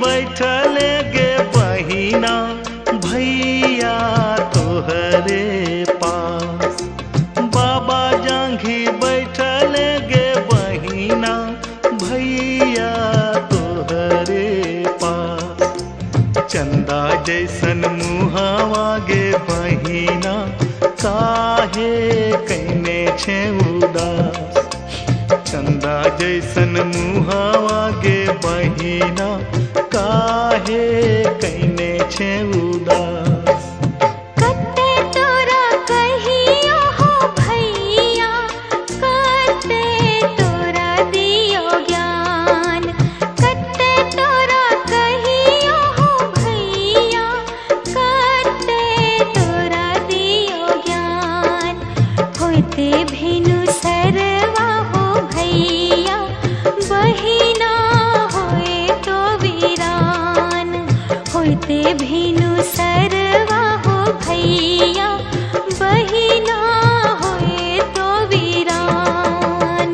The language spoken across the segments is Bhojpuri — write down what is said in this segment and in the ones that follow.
बैठले गे बहिना भैया तोहरे पास। बाबा जांघी बैठले गे बहिना भैया तोहरे पास। चंदा जैसन मुहावा गे बहिना काहे कैने छे उदास। चंदा जैसन मुहावा गे बहिना काहे कैने छे उदास। कते तोरा कहियो हो भैया, कते तोरा दियो ज्ञान। कते तोरा कहियो हो भैया, कते तोरा दियो ज्ञान। होते भेनु सरवा हो भैया, बहिना होए तो वीरान। होते भेनु सरवा हो भैया, बहिना होए तो वीरान।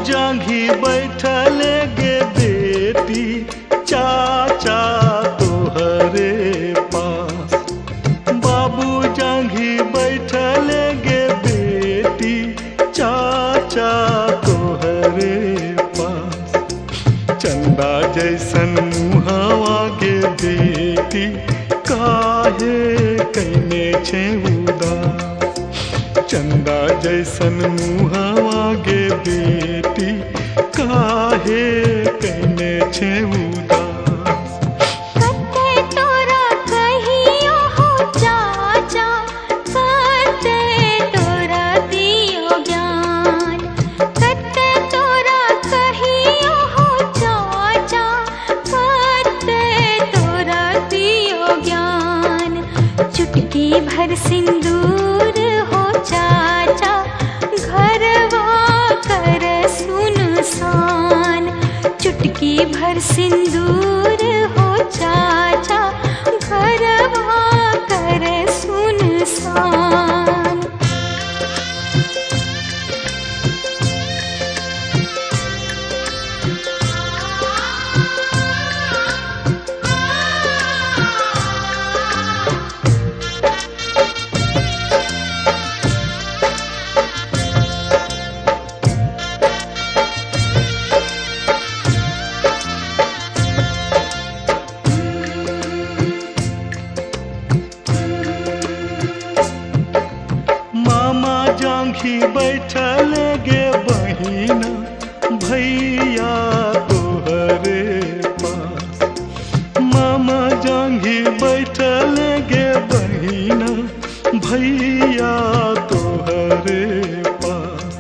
जांघी बैठले गे बेटी चाचा तोहरे पास। बाबू जांघी बैठले गे बेटी चाचा तोहरे पास। चंदा जैसन मुहावा गे बेटी काहे कैने छे उदास। चंदा जैसन मुहावा गे बेटी काहे कैने छे उदास। कते तोरा कहियो हो चाचा, कते तोरा दियो ज्ञान। कते तोरा कहियो हो चाचा, कते तोरा दियो ज्ञान। चुटकी भर सिंदूर हो चाचा, घरवा कर सुनसान। चुटकी भर सिंदूर हो चाचा, घरवा कर सुनसान। जांघी बैठले गे बहिना भैया तोहरे पास। मामा जांघी बैठले गे बहिना भैया तोहरे पास।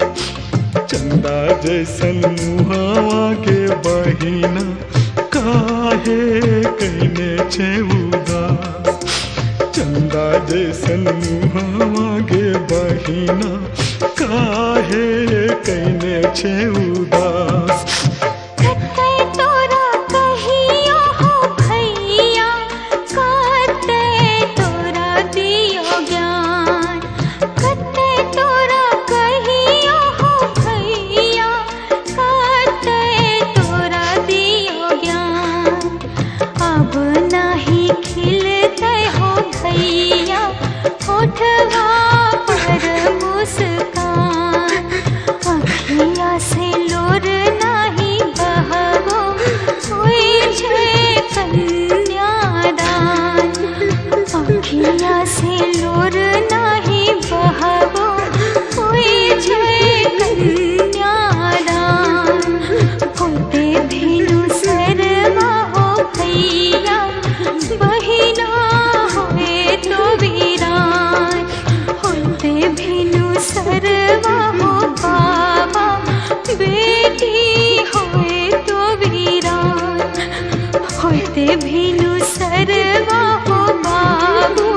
चंदा जैसन मुहावा गे बहिना काहे कैने छे उदास। चंदा जैसन मुहावा गे बहिना काहे कैने छे उदास। कते तोरा कहियो हो भैया, कते तोरा दियो ज्ञान। कते तोरा कहियो हो भैया, कते तोरा दियो ज्ञान। अब नाही खिलते हो भैया, होठवा पर मुस्कान। अखिया से लोर नाही बहबो, होई छे कन्यादान। अखिया से लोर नाही बहबो, होई छे कन्यादान। होते भेनु सरवा हो भैया, भीनु सरवा हो बाबू,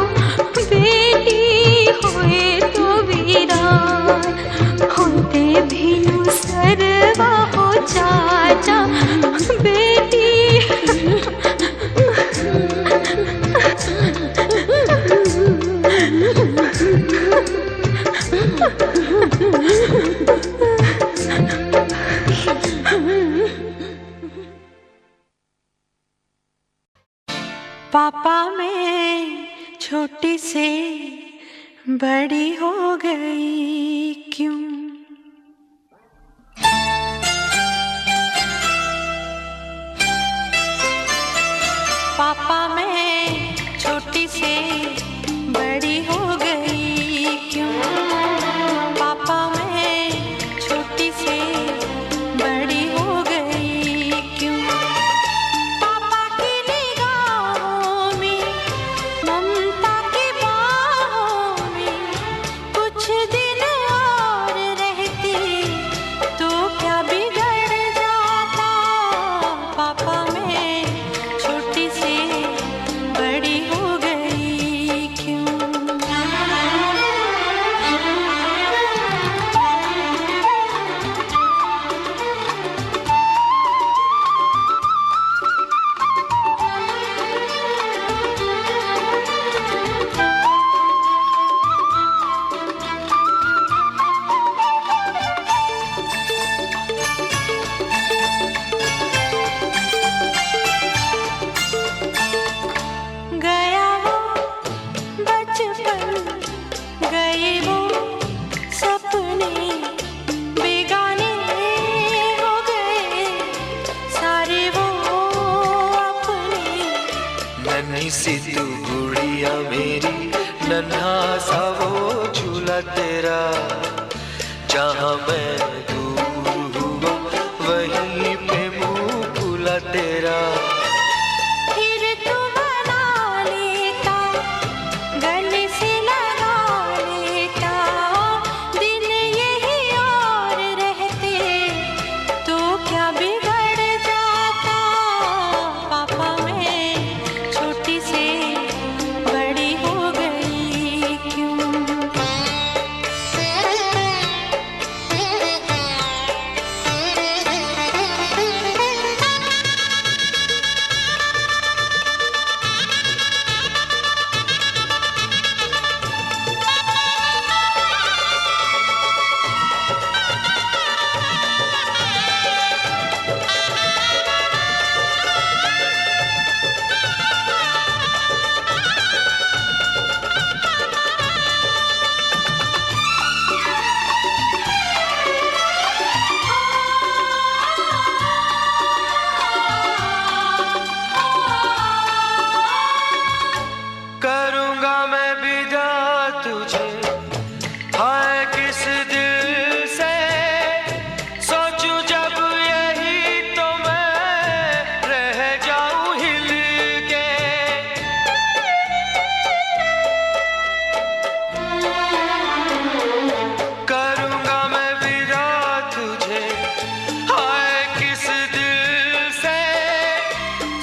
बेटी होए तो वीरान। होते भीनु सरवा हो चाचा, बेटी पापा मैं छोटी से बड़ी हो गई क्यों? पापा मैं छोटी से बड़ी हो गई क्यों? पापा मैं छोटी से बड़ी हो गई क्यों? पापा की निगाहों में, ममता की बाहों में कुछ दिन और रहती तो क्या बिगड़ जाता? पापा मैं छोटी से बड़ी हो गई क्यों? गया वो बचपन, गए वो सपने, बेगाने हो गए सारे वो अपने। नन्ही सी तू गुड़िया मेरी, नन्हा सा वो झूला तेरा, जहाँ मैं दूर हुआ वहीं पे मुँह खुला तेरा। फिर तू बना लेता, गले से लगा लेता, दिन यही और रहते तो क्या बिगड़ जाता? पापा मैं छोटी से बड़ी हो गई क्यों? करूँगा मैं विदा तुझे, हाय किस दिल से सोचूं जब यही तो मैं रह जाऊं हिल के। करूँगा मैं विदा तुझे, हाय किस दिल से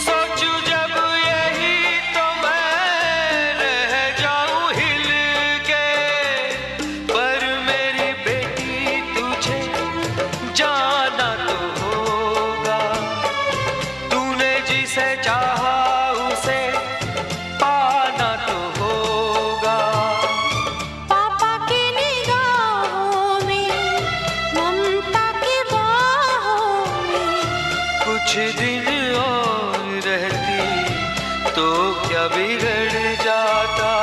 सोचूं जब यही तो मैं रह जाऊं हिल के। पर मेरी बेटी तुझे जाना तो होगा, तूने जिसे चाहा उसे पाना तो होगा। पापा की निगाहों में, ममता की बाहों में कुछ दिन और रहती तो क्या बिगड़ जाता?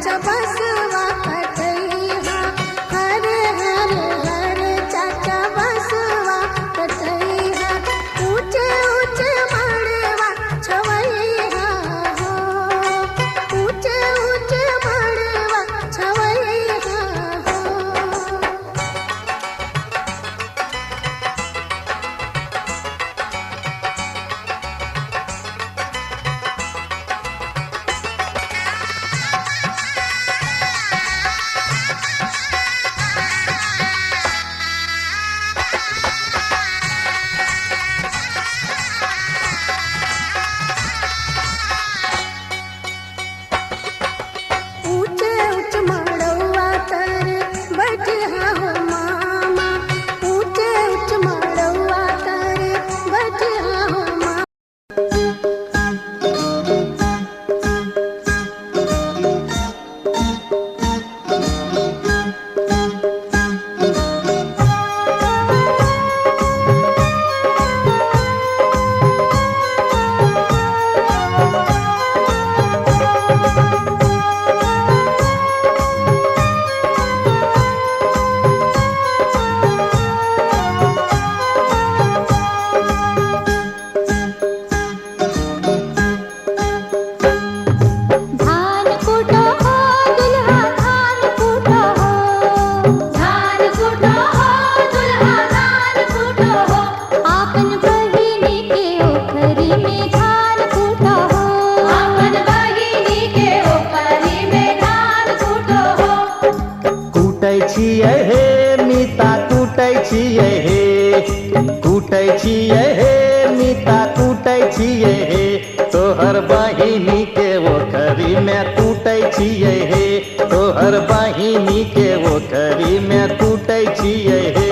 चाचा बसवा कटैया, हर हर हर चाचा बसवा कटैया, ऊंचे ऊंचे मड़वा छवैया हो, ऊंचे ऊंचे मड़वा छवैया हो। ऊंचे ऊंचे मड़वा तर बैठिया हो मामा, ऊंचे ऊंचे मड़वा तर बैठिया हो मामा। धान कूटो हो दुल्हा धान कूटो हो, धान कूटो हो दुल्हा धान कूटो हो, आपन बहिनी के ओखरी में धान कूटो हो, आपन बहिनी के ओखरी में धान कूटो हो। कूटै छियै हे मीता कूटै छियै हे, कूटै छियै हे मीता कूटै छियै हे, तोहर बहिनी के ओखरी में कूटै छियै हे, तोहर बहिनी के ओखरी में कूटै छियै हे।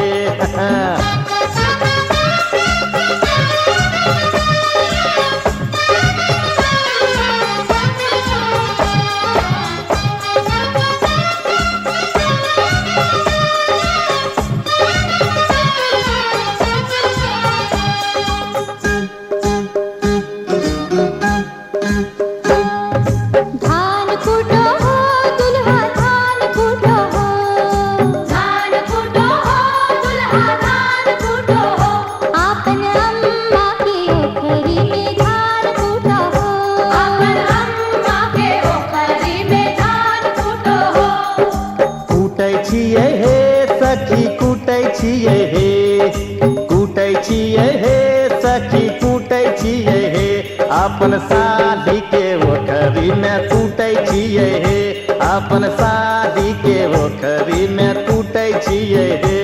धान कूटो हो दुल्हा धान कूटो हो, धान कूटो हो दुल्हा धान कूटो हो, आपन अम्मा के ओखरी में धान कूटो हो, आपन अम्मा के ओखरी में धान कूटो हो। कूटै छियै हे सखी कूटै छियै हे, कूटै छियै हे सखी कूटै छियै हे, अपन साली के ओखरी में कूटै छियै हे, अपन साली के ओखरी में कूटै छियै हे।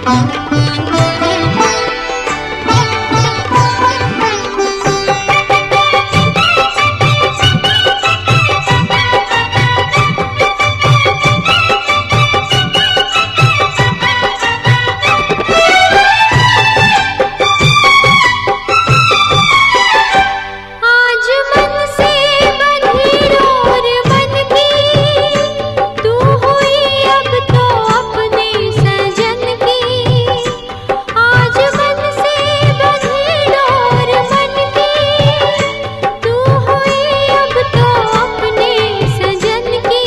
आज मन से बंधी डोर मन की, तू हुई अब तो अपने सजन की। आज मन से बंधी डोर मन की, तू हुई अब तो अपने सजन की।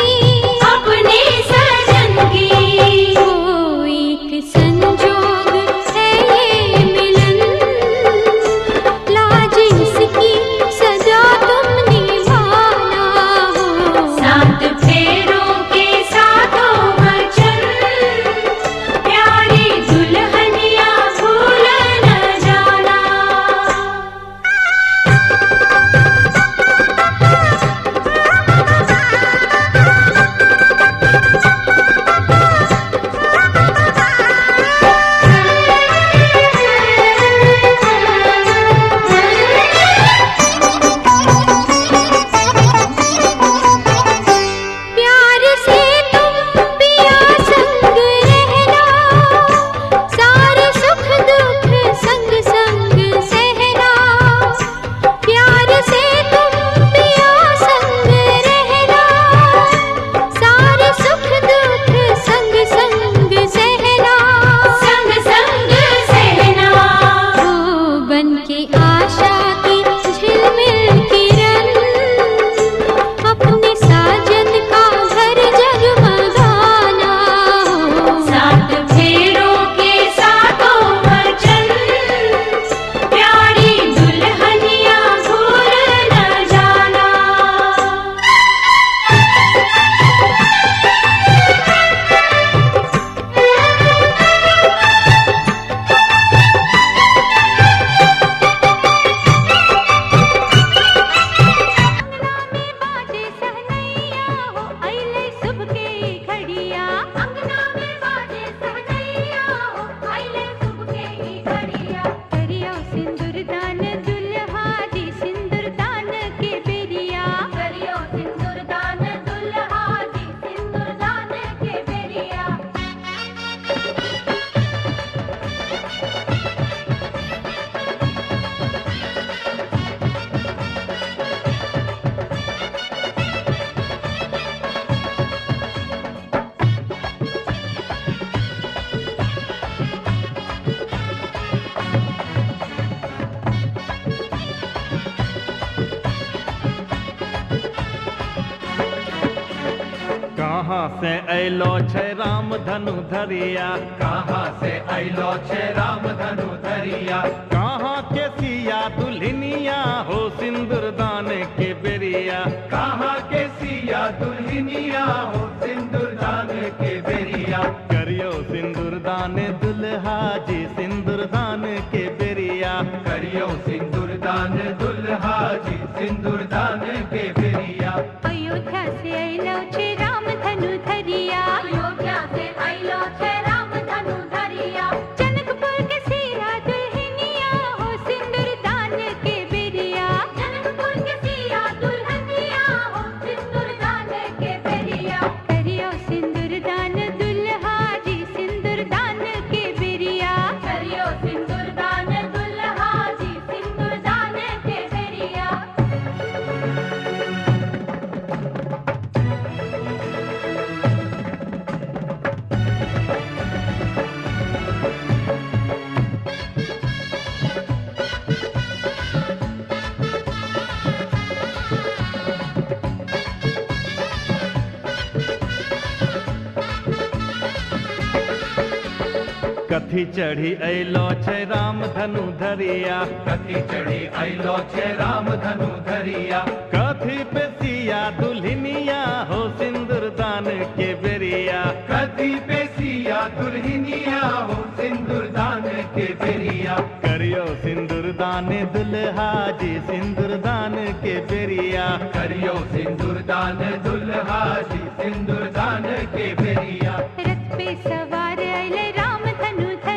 अपने सजन की कोई एक संजोग है ये मिलन, लाज इसकी सदा तुम निभाना हो। सात फेरों के सातों वचन, प्यारी दुल्हनिया भूल न जाना। प्यार से तुम पिया संग रहना, सारे सुख दुख संग संग सहना। प्यार से तुम पिया संग रहना, सारे सुख दुख संग संग सहना। संग संग सहना। ओ बन के आशा की झिलमिल किरण, अपने साजन का घर जगमगाना हो। सात फेरों के सातों वचन, प्यारी दुल्हनिया भूल न जाना। बाजे सहनैया हो अइले सुबह के घड़िया। अंगना में बाजे सहनैया हो अइले सुबह के घड़िया। करियो सिंदूरदान दुल्हा जी सिंदूरदान के बेरिया। करियो सिंदूरदान दुल्हा जी सिंदूरदान के बेरिया। कहाँ से अलो छे राम धनु धरिया, कहाँ से अलो छे राम धनु धरिया। कहाँ के सिया दुल्हनिया हो सिंदूर दान के बेरिया। कहाँ के सिया दुल्हनिया हो सिंदूर दान के बेरिया। करियो सिंदूर दान दुल्हा जी सिंदूर दान के बेरिया। करियो सिंदूर दान दुल्हा जी सिंदूर दान के बेरिया। अयोध्या से अइलो छे राम धनु धरिया। अयोध्या से अइलो छे राम धनु धरिया। जनकपुर के सिया दुल्हनिया हो सिंदूरदान के बेरिया। जनकपुर के सिया दुल्हनिया हो सिंदूरदान के बेरिया। करियो सिंदूरदान दुल्हा जी सिंदूरदान के बेरिया। करियो सिंदूरदान दुल्हा जी सिंदूरदान के बेरिया। कथी चढ़ी अलो छे राम धनु धरिया। कथी चढ़ी अलो छे राम धनु धरिया। कथी पे सिया दुल्हनिया हो सिंदूर दान के बेरिया। कथी पे सिया दुल्हनिया हो सिंदूर दान के बेरिया। करियो सिंदूर दान दुल्हा जी सिंदूर दान के बेरिया। करियो सिंदूर दान दुल्हा जी सिंदूर दान के बेरिया। रथ पे सवार अइले राम धनु धरिया।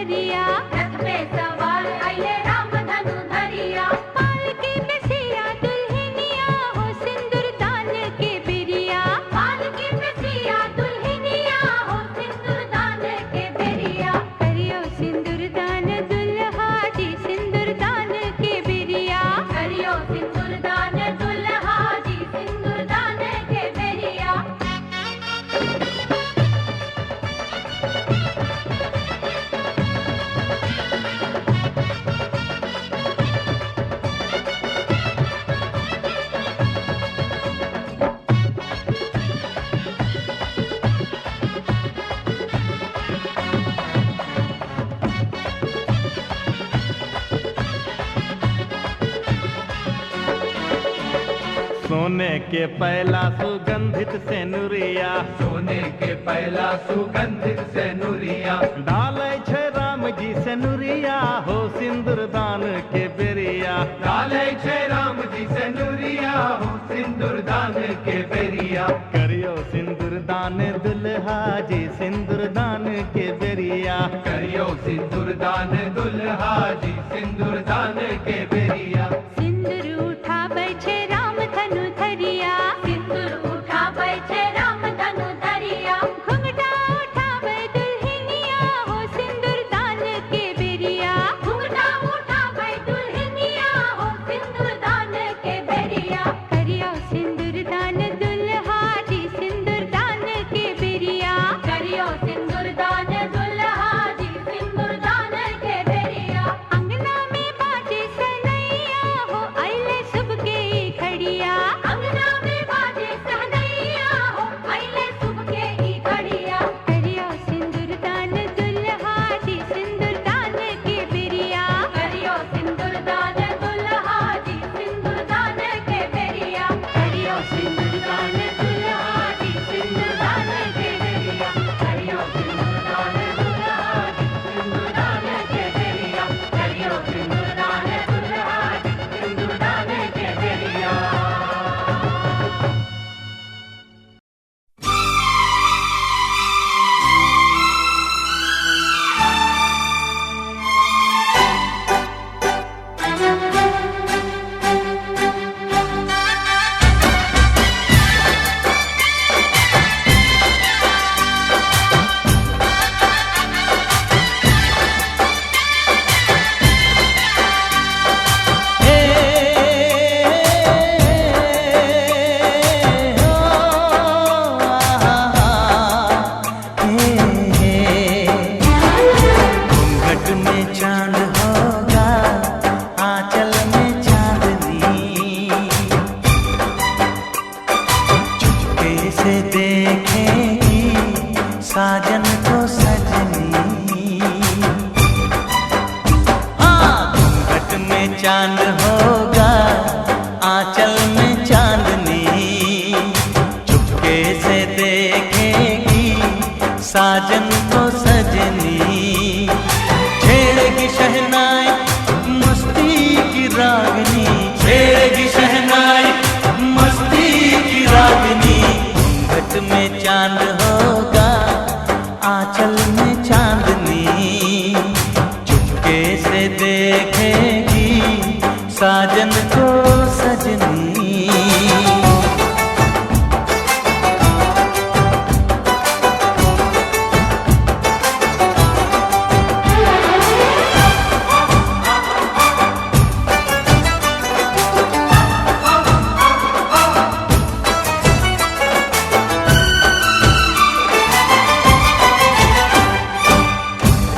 सोने के पहला सुगंधित सेनुरिया, सोने के पहला सुगंधित सेनुरिया, डाले छे राम जी सेनुरिया हो सिंदूर दान के बेरिया, डाले छे राम जी सेनुरिया हो सिंदूर दान के बेरिया, करियो सिंदूर दान दुल्हा जी सिंदूर दान के बेरिया, करियो सिंदूर दान दुल्हा जी सिंदूर दान के बेरिया। सिंदूर उठा बैठे राम धनु धरिया, सिंदूर उठा बैठे राम धनु धरिया, घुंघटा उठा बै दुल्हनिया हो सिंदूर दान के बेरिया, घुंघटा उठा बै दुल्हनिया हो सिंदूर दान के बेरिया, करियो सिंदूर दान दुल्हा जी सिंदूर दान के बेरिया, करियो सिंदूर दान दुल्हा जी सिंदूर दान के बेरिया। अंगना में बाजे सनैया हो आइले सबके खड़िया, अंगना में बाजे सहनैया हो आइले सुबह की घड़िया, करियो सिंदूर दान दुल्हा जी सिंदूर दान के बेरिया, करियो सिंदूर दान दुल्हा जी सिंदूर दान के बेरिया, करियो सिंदूर दान दुल्हा जी सिंदूर दान के बेरिया, करियो सिंदूर दान दुल्हा जी सिंदूर दान के बेरिया, करियो सिंदूर दान दुल्हा जी सिंदूर दान के बेरिया। घूंघट में चांद होगा आंचल में चांदनी, चुपके से देखेगी साजन को सजनी। हाँ, घूंघट में चांद होगा आंचल में चांदनी, चुपके से देखेगी साजन को सजनी। छेड़ेगी शहनाई मस्ती की रागनी, छेड़ेगी शहनाई मस्ती की रागनी। घूंघट में चांद होगा आंचल में चांदनी, चुपके से देखेगी साजन को सजनी।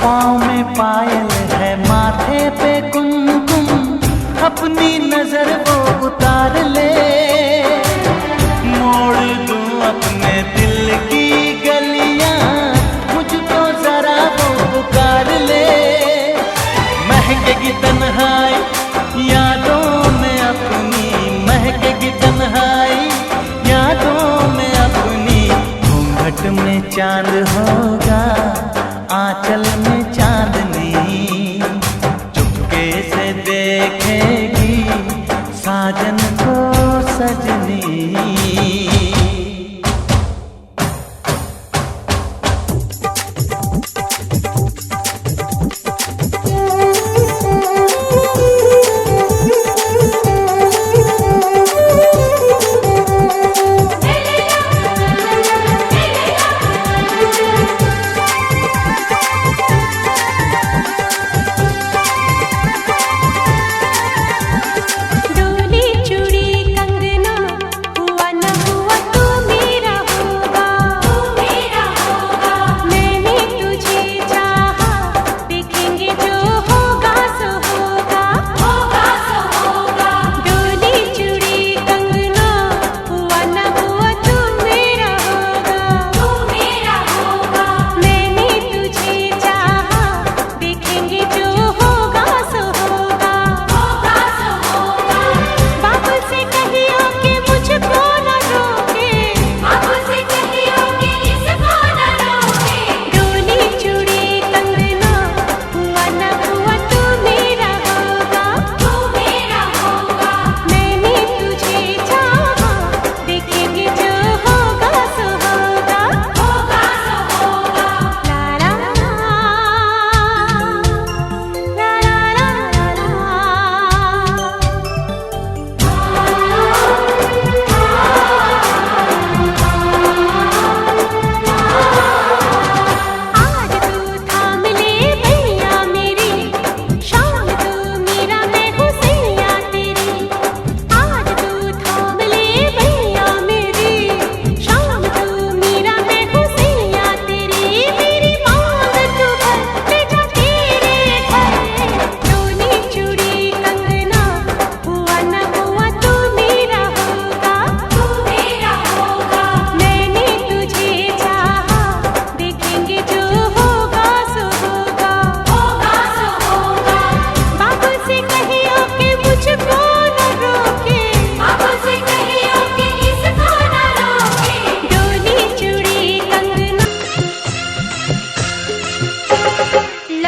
पाँव में पायल है माथे पे कुमकुम, अपनी नजर वो उतार ले। मोड़ दूं अपने दिल की गलियां, मुझको जरा वो पुकार ले। महकेगी तन्हाई यादों में अपनी, महकेगी तन्हाई यादों में अपनी। घूंघट में चांद होगा आंचल में चांदनी,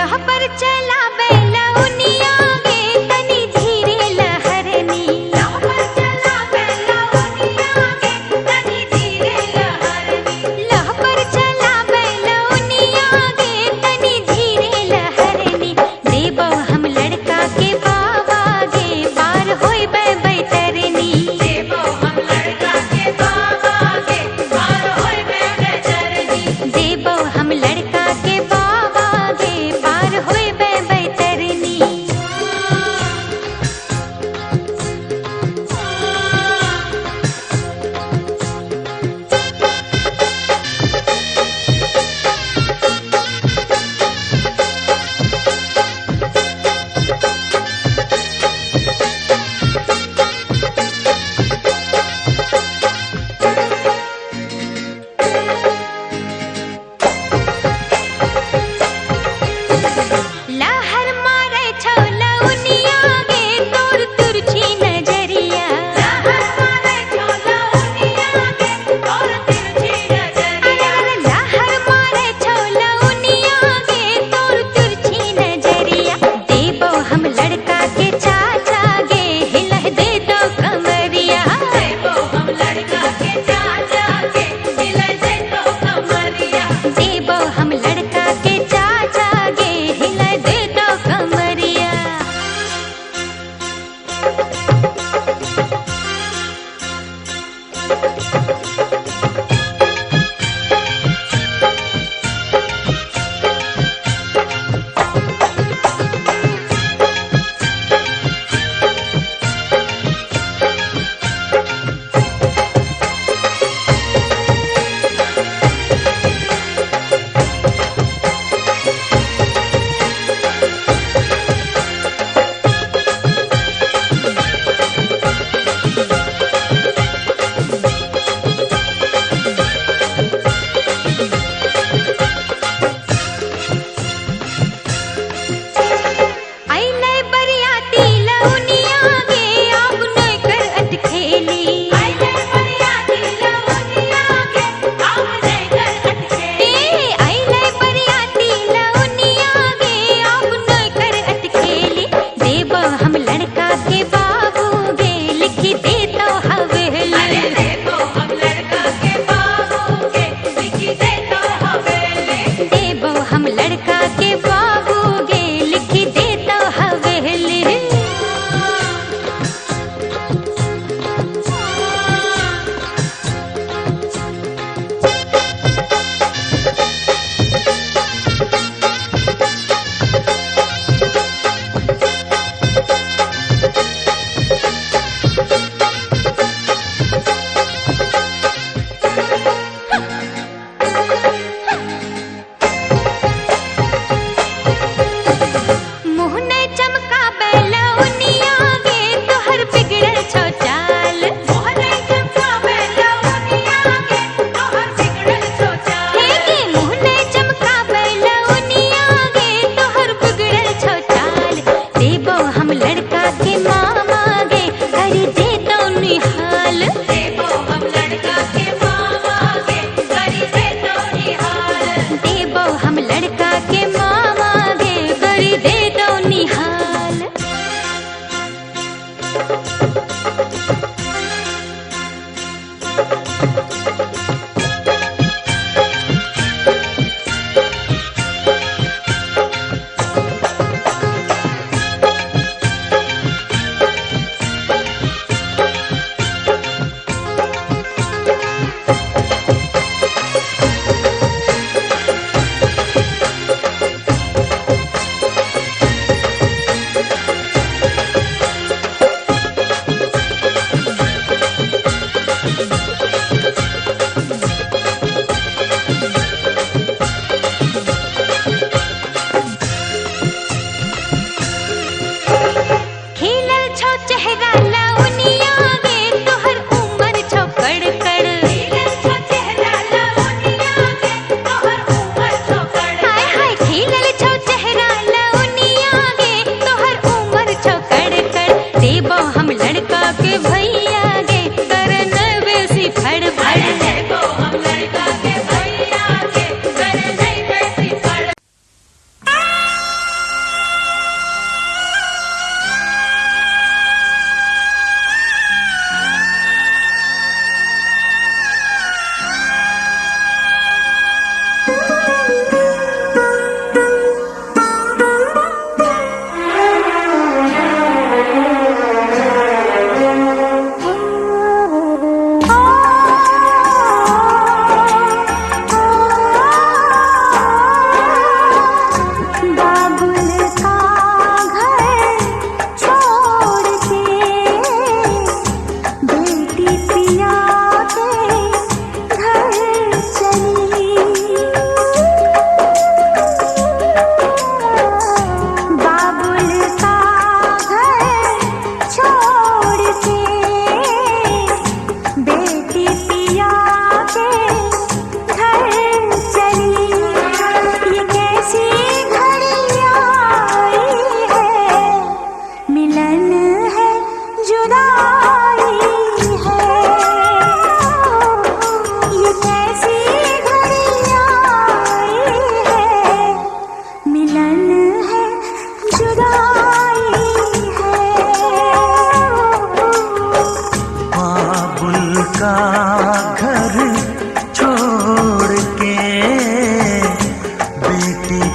लह पर चला बैलौनिया गे तनी धीरे लहरनी लह पर चला बैलौनिया गे तनी धीरे लहरनी लह पर चला बैलौनिया गे तनी धीरे लहरनी देबो हम लड़का के बाबा गे पार होई बैतरनी देबो हम लड़का के बाबा गे पार होई बैतरनी देबो हम लड़का के बाबा गे पार होई बैतरनी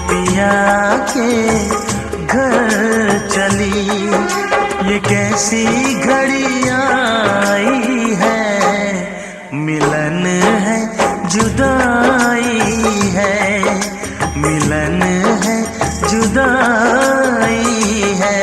पिया के घर चली। ये कैसी घड़ियां आई है, मिलन है जुदाई है, मिलन है जुदाई है।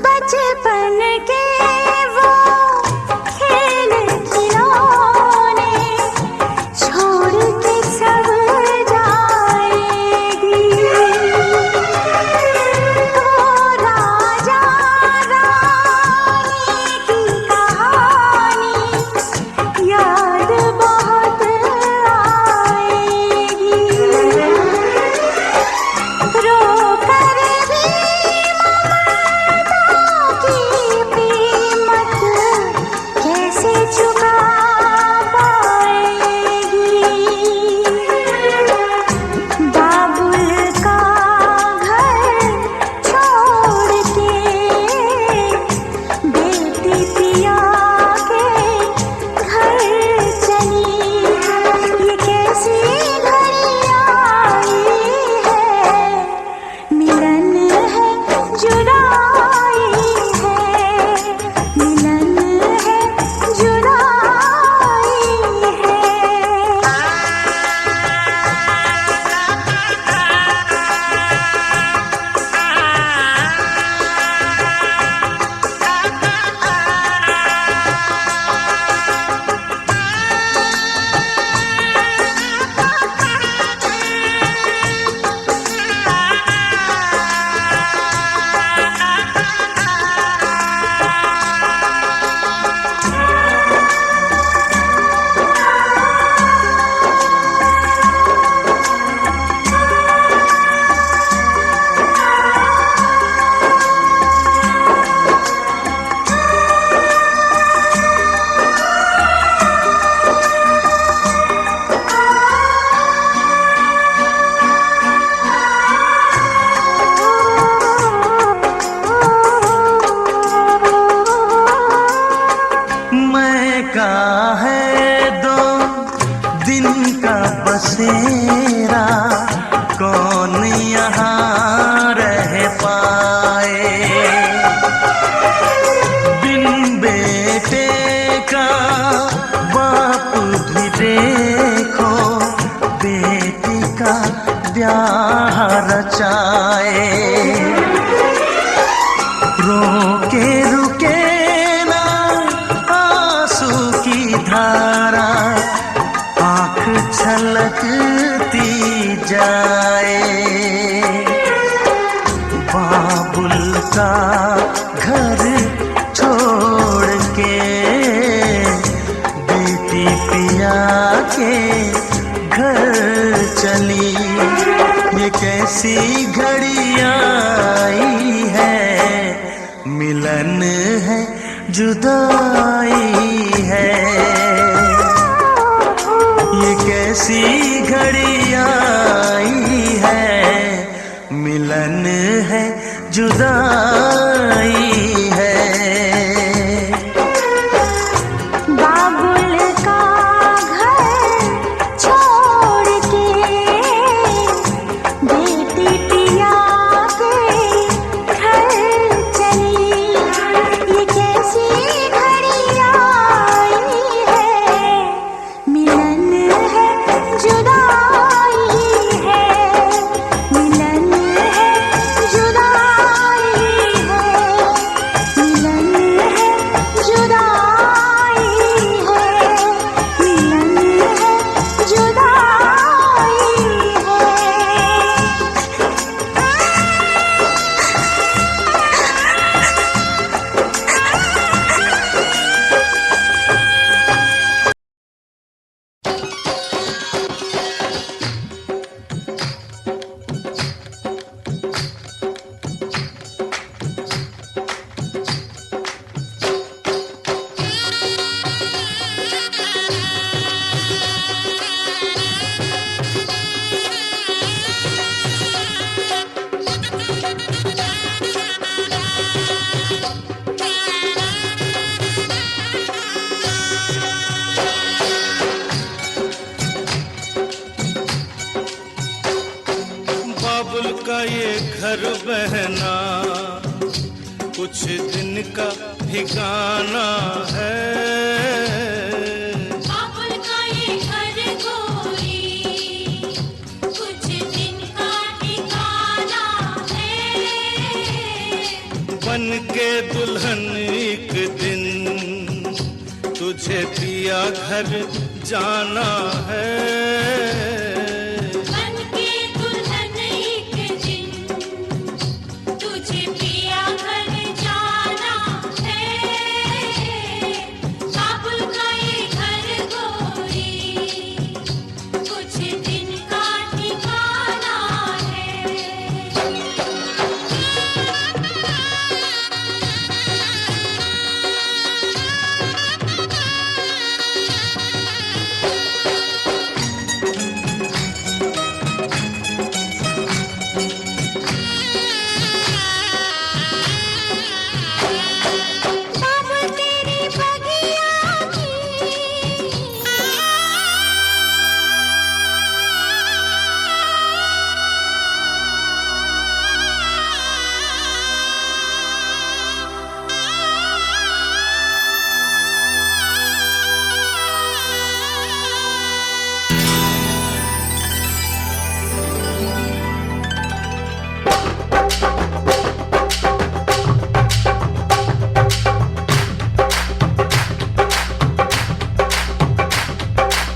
बचपन के वो खेल खिलौने छोड़ के सब जाएगी। वो राजा रानी की कहानी याद बहुत आएगी। रो कर भी की कीमत कैसे चुका पाएगी। बाबुल का घर छोड़ के बेटी पिया के घर चली। ये कैसी घड़ियां आई है, मिलन है जुदाई है, मिलन है जुदाई है। मैं का है 2 दिन का बसेरा, कौन यहाँ रह पाए। बिन बेटे का बाप भी देखो, बेटी का ब्याह रचाए। रोके रुके ना आंसू की धारा, आँख छलकती जाए। बाबुल का घर छोड़ के बेटी पिया के घर चली। ये कैसी घड़ियां आई है, मिलन है जुदाई है। ये कैसी घड़ियां आई है, मिलन है जुदाई है। बाबुल का घर छोड़ के बेटी पिया के घर चली। ये कैसी घड़ियां आई है, मिलन है जुदाई है, मिलन है जुदाई कुछ दिन का ठिकाना है। बाबुल का ये घर गोरी कुछ दिन का ठिकाना है। बन के दुल्हन एक दिन तुझे पिया घर जाना है। बन के दुल्हन एक दिन तुझे पिया घर जाना है। बाबुल का ये घर गोरी कुछ दिन का ठिकाना है। बाबुल तेरी बगिया की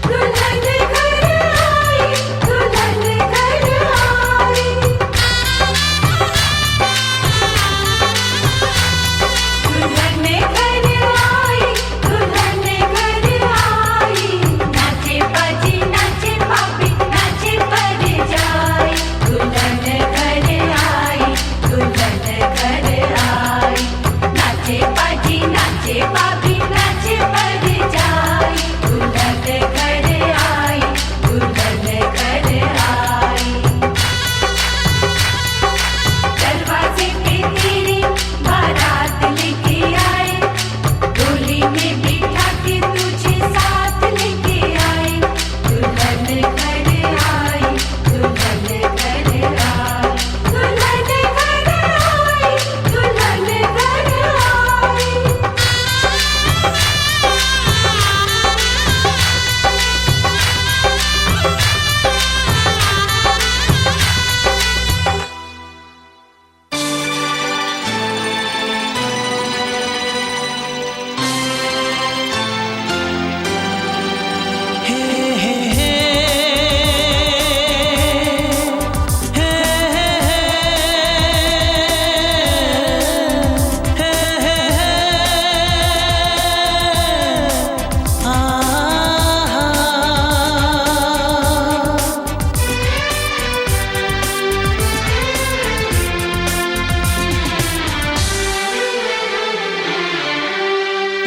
दुल्हन घर आई, दुल्हन घर आई। दुल्हन घर आई, दुल्हन घर आई। नाचे बाजी नाचे पापी नाचे पर जाई। दुल्हन घर आई, दुल्हन घर आई। नाचे बाजी नाचे पापी नाचे पर जाई। दुल्हन घर आई, दुल्हन घर आई। दरवाजे पे तेरी बारात लेके आए। डोली में बिठा के तुझे साथ लेके आए। दुल्हन घर आई, दुल्हन घर आई। दुल्हन घर आई, दुल्हन घर आई।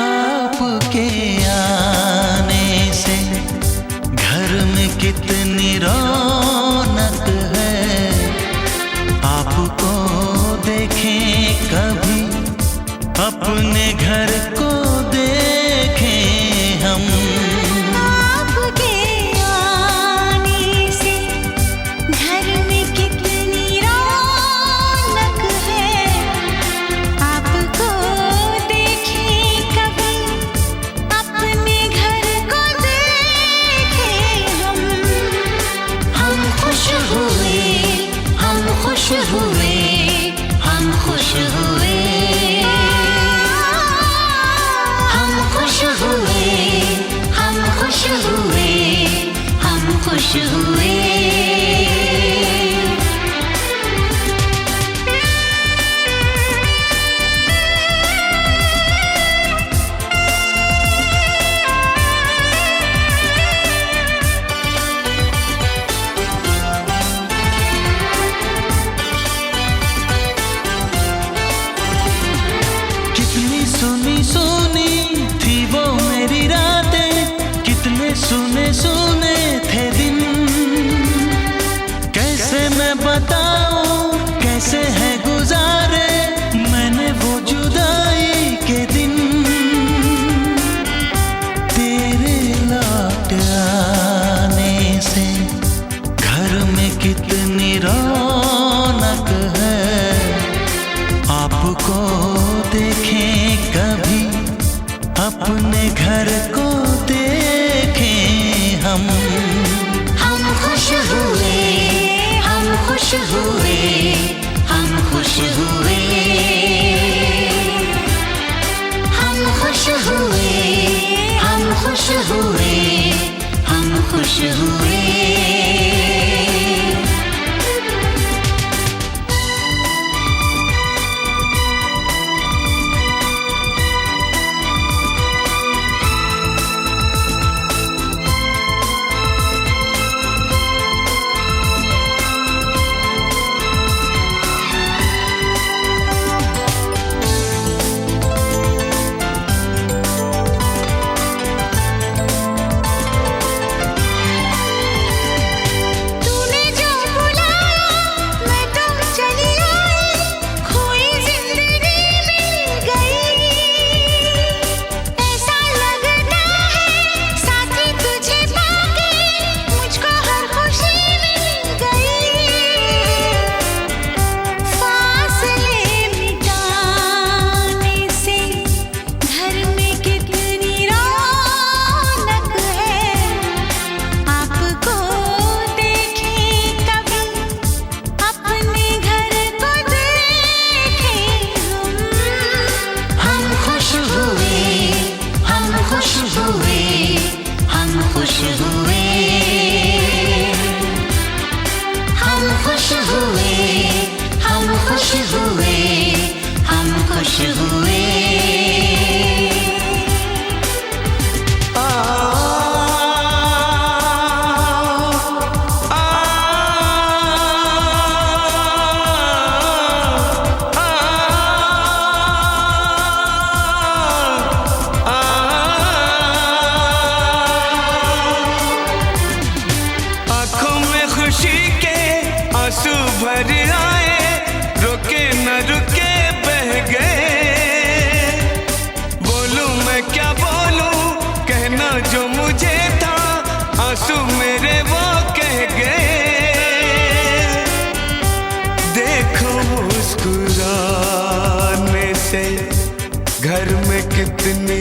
आपके आने से घर में कितनी रौनक है। आपको देखें कभी अपने घर को देखें हम। आपके आने से घर में कितनी रौनक है। आपको देखें कभी अपने घर को देखें हम। हम खुश हुए, हम खुश हुए, हम खुश हुए। हम खुश हुए, हम खुश हुए, हम खुश हुए। कितनी सुनी सुनी थी वो मेरी रातें, कितने सुने सुने थे दिन। कैसे मैं बताऊं कैसे है गुजारे मैंने वो जुदाई के दिन। तेरे लौट आने से घर में कितनी रौनक है। आपको हुए, हम खुश हुए, हम खुश हुए, हम खुश हुए, हम खुश हुए। तूने जो बुलाया मैं तो चली आई, खोई जिंदगी मिल गई। ऐसा लगता है साथी तुझे पाके मुझको हर खुशी मिल गई। फासले मिटाने से घर में कितनी रौनक है। आपको देखे कभी अपने घर को देखे हम खुश हुए, हम खुश हुए, हम खुश हुए, हम खुश हुए, हम खुश हुए, हम खुश हुए। आंखों में खुशी के आंसू भर आए, रुके न रुके बह गए। बोलूं मैं क्या बोलूं, कहना जो मुझे था, आंसू मेरे वो कह गए। देखो मुस्कुराने से घर में कितनी